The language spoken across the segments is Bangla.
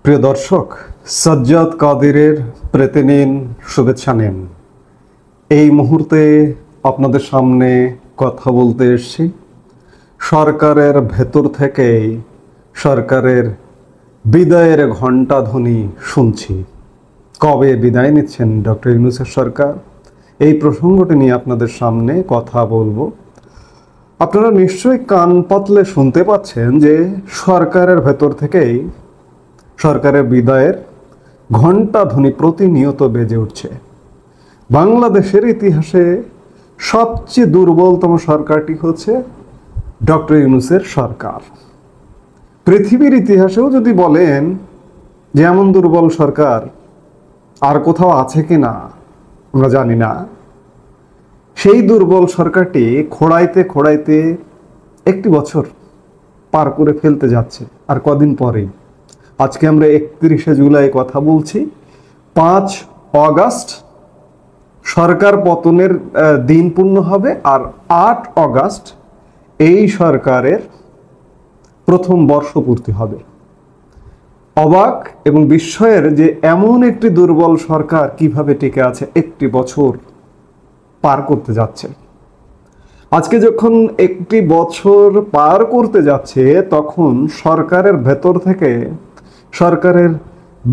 প্রিয় দর্শক, সাজ্জাদ কাদিরের প্রেতে নিন, শুভেচ্ছা নিন। এই মুহূর্তে আপনাদের সামনে কথা বলতে এসেছি সরকারের ভেতর থেকেই সরকারের বিদায়ের ঘণ্টাধ্বনি শুনছি। কবে বিদায় নিচ্ছেন ডক্টর ইউনূসের সরকার, এই প্রসঙ্গটি নিয়ে আপনাদের সামনে কথা বলবো। আপনারা নিশ্চয়ই কান পাতলে শুনতে পাচ্ছেন যে সরকারের ভেতর থেকেই সরকারের বিদায়ের ঘণ্টাধ্বনি প্রতিনিয়ত বেজে উঠছে। বাংলাদেশের ইতিহাসে সবচেয়ে দুর্বলতম সরকারটি হচ্ছে ডক্টর ইউনূসের সরকার। পৃথিবীর ইতিহাসেও যদি বলেন যে এমন দুর্বল সরকার আর কোথাও আছে কি না আমরা জানি না, সেই দুর্বল সরকারটি খোঁড়াইতে খোঁড়াইতে একটি বছর পার করে ফেলতে যাচ্ছে। আর কদিন পরেই, আজকে আমরা 31শে জুলাই কথা বলছি, 5 অগাস্ট সরকার পতনের দিন পূর্ণ হবে। আর 8 অগাস্ট এই সরকারের প্রথম বর্ষপূর্তি হবে। অবাক এবং বিস্ময়ের যে এমন একটি দুর্বল সরকার কিভাবে টিকে আছে একটি বছর পার করতে যাচ্ছে। আজকে যখন একটি বছর পার করতে যাচ্ছে তখন সরকারের ভেতর থেকে সরকারের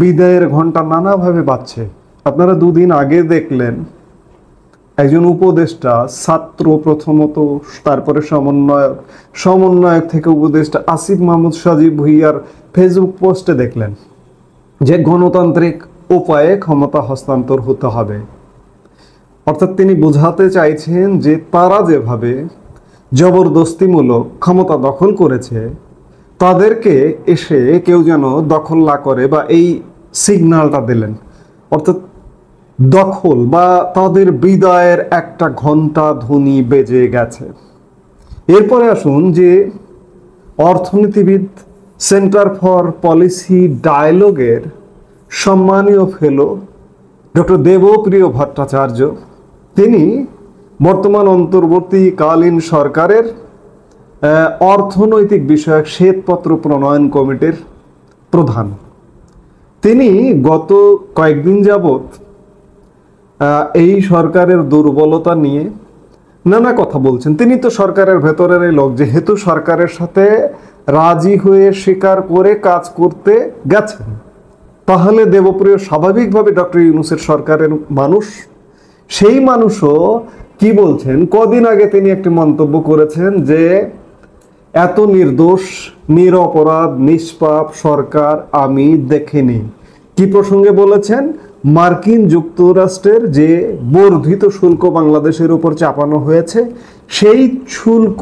বিদায়ের ঘণ্টা নানাভাবে বাজছে। আপনারা দুদিন আগে দেখলেন একজন উপদেষ্টা, ছাত্র প্রথমত, তারপরে সমন্বয়ক থেকে উপদেষ্টা আসিফ মাহমুদ সজীব ভুঁইয়ার ফেসবুক পোস্টে দেখলেন যে গণতান্ত্রিক উপায়ে ক্ষমতা হস্তান্তর হতে হবে। অর্থাৎ তিনি বোঝাতে চাইছেন যে তারা যেভাবে জবরদস্তিমূলক ক্ষমতা দখল করেছে তাদেরকে এসে কেউ যেন দখল না করে, বা এই সিগন্যালটা দিলেন। অর্থাৎ দখল বা তাদের বিদায়ের একটা ঘণ্টা ধ্বনি বেজে গেছে। এরপরে আসুন যে অর্থনীতিবিদ, সেন্টার ফর পলিসি ডায়ালগের সম্মানীয় ফেলো ডক্টর দেবপ্রিয় ভট্টাচার্য, তিনি বর্তমান অন্তর্বর্তীকালীন সরকারের অর্থনৈতিক বিষয়ক শ্বেতপত্র প্রণয়ন কমিটির প্রধান। তিনি গত কয়েকদিন যাবৎ এই সরকারের দুর্বলতা নিয়ে নানা কথা বলছেন। তিনি তো সরকারের ভেতরের এই লোক, যেহেতু সরকারের সাথে রাজি হয়ে স্বীকার করে কাজ করতে গেছেন, তাহলে দেবপ্রিয় স্বাভাবিকভাবে ডক্টর ইউনূসের সরকারের মানুষ। সেই মানুষও কি বলছেন, কদিন আগে তিনি একটি মন্তব্য করেছেন যে এত নির্দোষ, নিরপরাধ, নিষ্পাপ সরকার আমি দেখিনি। কি প্রসঙ্গে বলেছেন? মার্কিন যুক্তরাষ্ট্রের যে বর্ধিত শুল্ক বাংলাদেশের উপর চাপানো হয়েছে, সেই শুল্ক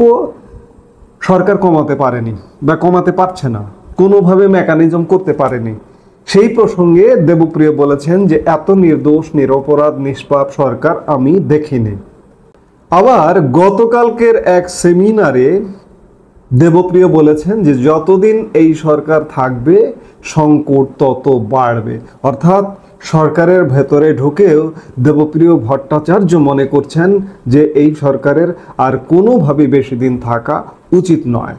সরকার কমাতে পারেনি বা কমাতে পারছে না, কোনোভাবে মেকানিজম করতে পারেনি। সেই প্রসঙ্গে দেবপ্রিয় বলেছেন যে এত নির্দোষ, নিরপরাধ, নিষ্পাপ সরকার আমি দেখিনি। আবার গতকালকের এক সেমিনারে দেবপ্রিয় বলেছেন যে যতদিন এই সরকার থাকবে সংকট তত বাড়বে। অর্থাৎ সরকারের ভেতরে ঢুকেও দেবপ্রিয় ভট্টাচার্য মনে করছেন যে এই সরকারের আর কোনোভাবে বেশি দিন থাকা উচিত নয়।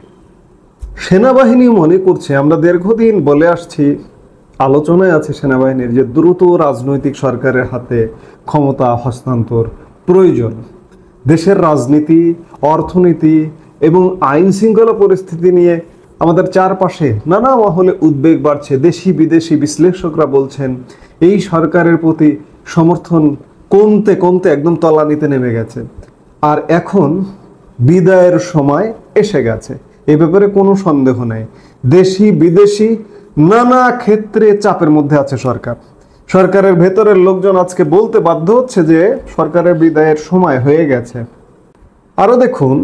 সেনাবাহিনী মনে করছে, আমরা দীর্ঘদিন বলে আসছি, আলোচনায় আছে সেনাবাহিনীর, যে দ্রুত রাজনৈতিক সরকারের হাতে ক্ষমতা হস্তান্তর প্রয়োজন। দেশের রাজনীতি, অর্থনীতি এবং আইন শৃঙ্খলা পরিস্থিতি নিয়ে আমাদের চারপাশে নানা মহলে উদ্বেগ বাড়ছে। দেশি বিদেশি বিশ্লেষকরা বলছেন এই সরকারের প্রতি সমর্থন কমতে কমতে একদম তলানিতে নেমে গেছে। আর এখন বিদায়ের সময় এসে গেছে, এ ব্যাপারে কোনো সন্দেহ নেই। দেশি বিদেশি নানা ক্ষেত্রে চাপের মধ্যে আছে সরকার। সরকারের ভেতরের লোকজন আজকে বলতে বাধ্য হচ্ছে যে সরকারের বিদায়ের সময় হয়ে গেছে। আরও দেখুন,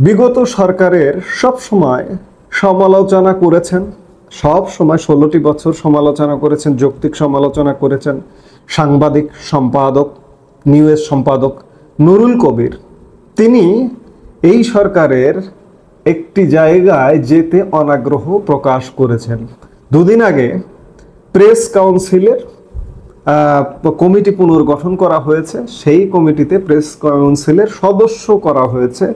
বিগত সরকারের সব সময় সমালোচনা করেছেন, সব সময় 16টি বছর সমালোচনা করেছেন, যৌক্তিক সমালোচনা করেছেন সাংবাদিক, সম্পাদক, নিউজ সম্পাদক নুরুল কবির। তিনি এই সরকারের একটি জায়গায় যেতে অনাগ্রহ প্রকাশ করেছেন। দুদিন আগে প্রেস কাউন্সিলের কমিটি পুনর্গঠন করা হয়েছে। সেই কমিটিতে প্রেস কাউন্সিলের সদস্য করা হয়েছে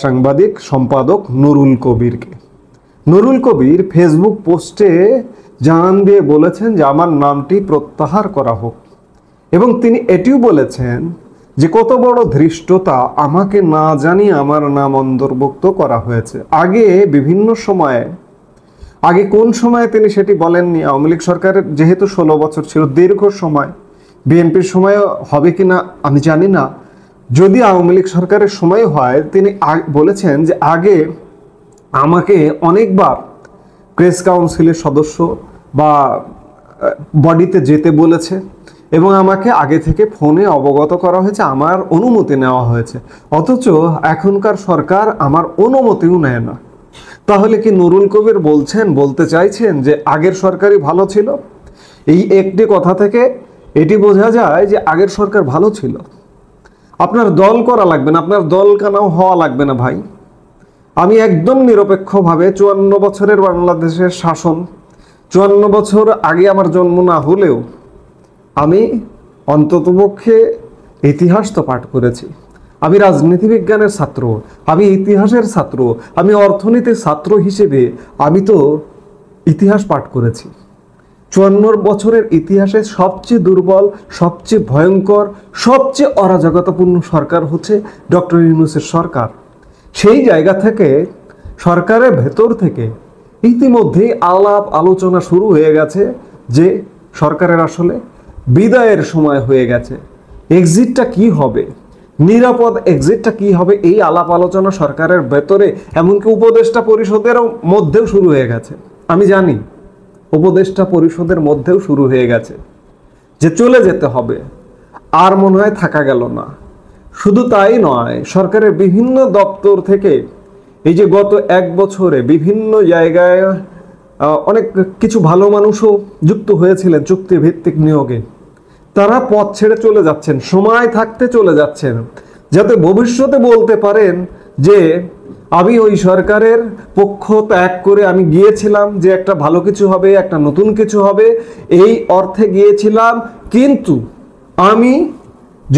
সাংবাদিক সম্পাদক নুরুল কবিরকে। নুরুল কবির ফেসবুক পোস্টে জানান দিয়ে বলেছেন যে আমার নামটি প্রত্যাহার করা হোক, এবং তিনি এটিও বলেছেন যে কত বড় ধৃষ্টতা, আমাকে না জানিয়ে আমার নাম অন্তর্ভুক্ত করা হয়েছে। আগে বিভিন্ন সময়ে, আগে কোন সময়ে তিনি সেটি বলেননি। আওয়ামী লীগ সরকারের যেহেতু 16 বছর ছিল, দীর্ঘ সময়, বিএনপির সময় হবে কিনা আমি জানি না, যদি আওয়ামী লীগ সরকারের সময় হয়, তিনি বলেছেন যে আগে আমাকে অনেকবার প্রেস কাউন্সিলের সদস্য বা বডিতে যেতে বলেছে, এবং আমাকে আগে থেকে ফোনে অবগত করা হয়েছে, আমার অনুমতি নেওয়া হয়েছে। অথচ এখনকার সরকার আমার অনুমতিও নেয় না। তাহলে কি নুরুল কবির বলতে চাইছেন যে আগের সরকারই ভালো ছিল? এই একটি কথা থেকে এটি বোঝা যায় যে আগের সরকার ভালো ছিল। আপনার দল করা লাগবে না, আপনার দল কানাও হওয়া লাগবে না ভাই। আমি একদম নিরপেক্ষভাবে 54 বছরের বাংলাদেশের শাসন, 54 বছর আগে আমার জন্ম না হলেও আমি অন্ততপক্ষে ইতিহাস তো পাঠ করেছি। আমি রাজনীতি বিজ্ঞানের ছাত্র, আমি ইতিহাসের ছাত্র, আমি অর্থনীতির ছাত্র হিসেবে আমি তো ইতিহাস পাঠ করেছি। 54 বছরের ইতিহাসে সবচেয়ে দুর্বল, সবচেয়ে ভয়ঙ্কর, সবচেয়ে অরাজকতাপূর্ণ সরকার হচ্ছে ডক্টর ইউনূসের সরকার। সেই জায়গা থেকে, সরকারের ভেতর থেকে ইতিমধ্যেই আলাপ আলোচনা শুরু হয়ে গেছে যে সরকারের আসলে বিদায়ের সময় হয়ে গেছে। এক্সিটটা কি হবে, নিরাপদ এক্সিটটা কি হবে, এই আলাপ আলোচনা সরকারের ভেতরে, এমনকি উপদেষ্টা পরিষদের মধ্যেও শুরু হয়ে গেছে। আমি জানি উপদেষ্টা পরিষদের মধ্যেও শুরু হয়ে গেছে যে চলে যেতে হবে, আর মনে হয় থাকা গেল না। শুধু তাই নয়, সরকারের বিভিন্ন দপ্তর থেকে এই যে গত 1 বছরে বিভিন্ন জায়গায় অনেক কিছু ভালো মানুষও যুক্ত হয়েছিলেন চুক্তিভিত্তিক নিয়োগে, তারা পথ ছেড়ে চলে যাচ্ছেন, সময় থাকতে চলে যাচ্ছেন, যাতে ভবিষ্যতে বলতে পারেন যে আমি ওই সরকারের পক্ষ ত্যাগ করে আমি গিয়েছিলাম যে একটা ভালো কিছু হবে, একটা নতুন কিছু হবে, এই অর্থে গিয়েছিলাম, কিন্তু আমি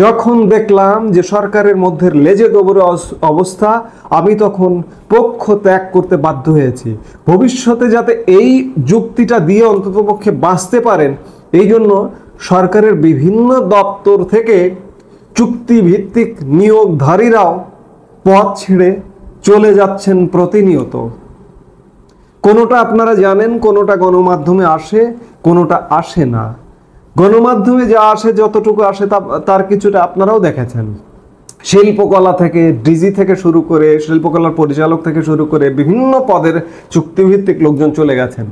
যখন দেখলাম যে সরকারের মধ্যে লেজে গোবরে অবস্থা, আমি তখন পক্ষ ত্যাগ করতে বাধ্য হয়েছি। ভবিষ্যতে যাতে এই যুক্তিটা দিয়ে অন্ততপক্ষে বাঁচতে পারেন, এই জন্য সরকারের বিভিন্ন দপ্তর থেকে চুক্তিভিত্তিক নিয়োগধারীরাও পথ ছেড়ে চলে যাচ্ছেন প্রতিনিয়ত। কোনোটা আপনারা জানেন, কোনোটা গণমাধ্যমে আসে, কোনোটা আসে না। গণমাধ্যমে যা আসে, যতটুকু আসে তার কিছুটা আপনারাও দেখেছেন। শিল্পকলা থেকে ডিজি থেকে শুরু করে, শিল্পকলার পরিচালক থেকে শুরু করে বিভিন্ন পদের চুক্তিভিত্তিক লোকজন চলে গেছেন।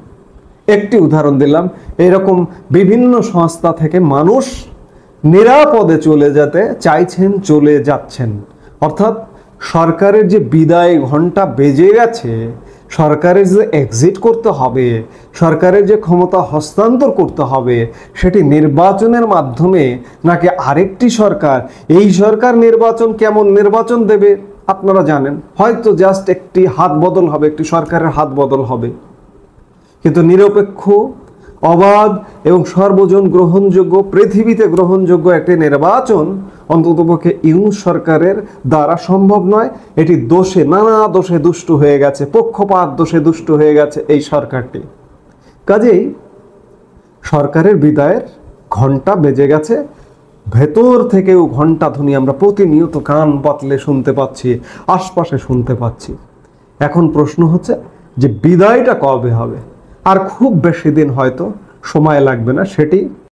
একটি উদাহরণ দিলাম, এরকম বিভিন্ন সংস্থা থেকে মানুষ নিরাপদে চলে যেতে চাইছেন, চলে যাচ্ছেন। অর্থাৎ সরকারের যে বিদায় ঘন্টা বেজে গেছে, সরকারের যে এক্সিট করতে হবে, সরকারের যে ক্ষমতা হস্তান্তর করতে হবে, সেটি নির্বাচনের মাধ্যমে নাকি আরেকটি সরকার, এই সরকার নির্বাচন কেমন নির্বাচন দেবে আপনারা জানেন, হয়তো জাস্ট একটি হাত বদল হবে, একটি সরকারের হাত বদল হবে, কিন্তু নিরপেক্ষ, অবাধ এবং সর্বজন গ্রহণযোগ্য, পৃথিবীতে গ্রহণযোগ্য একটি নির্বাচন অন্ততপক্ষে ইউনূস সরকারের দ্বারা সম্ভব নয়। এটি দোষে, নানা দোষে দুষ্ট হয়ে গেছে, পক্ষপাত দোষে দুষ্ট হয়ে গেছে এই সরকারটি। কাজেই সরকারের বিদায়ের ঘন্টা বেজে গেছে, ভেতর থেকেও ঘন্টা ধ্বনি আমরা প্রতিনিয়ত কান পাতলে শুনতে পাচ্ছি, আশপাশে শুনতে পাচ্ছি। এখন প্রশ্ন হচ্ছে যে বিদায়টা কবে হবে? আর খুব বেশি দিন হয়তো সময় লাগবে না, সেটি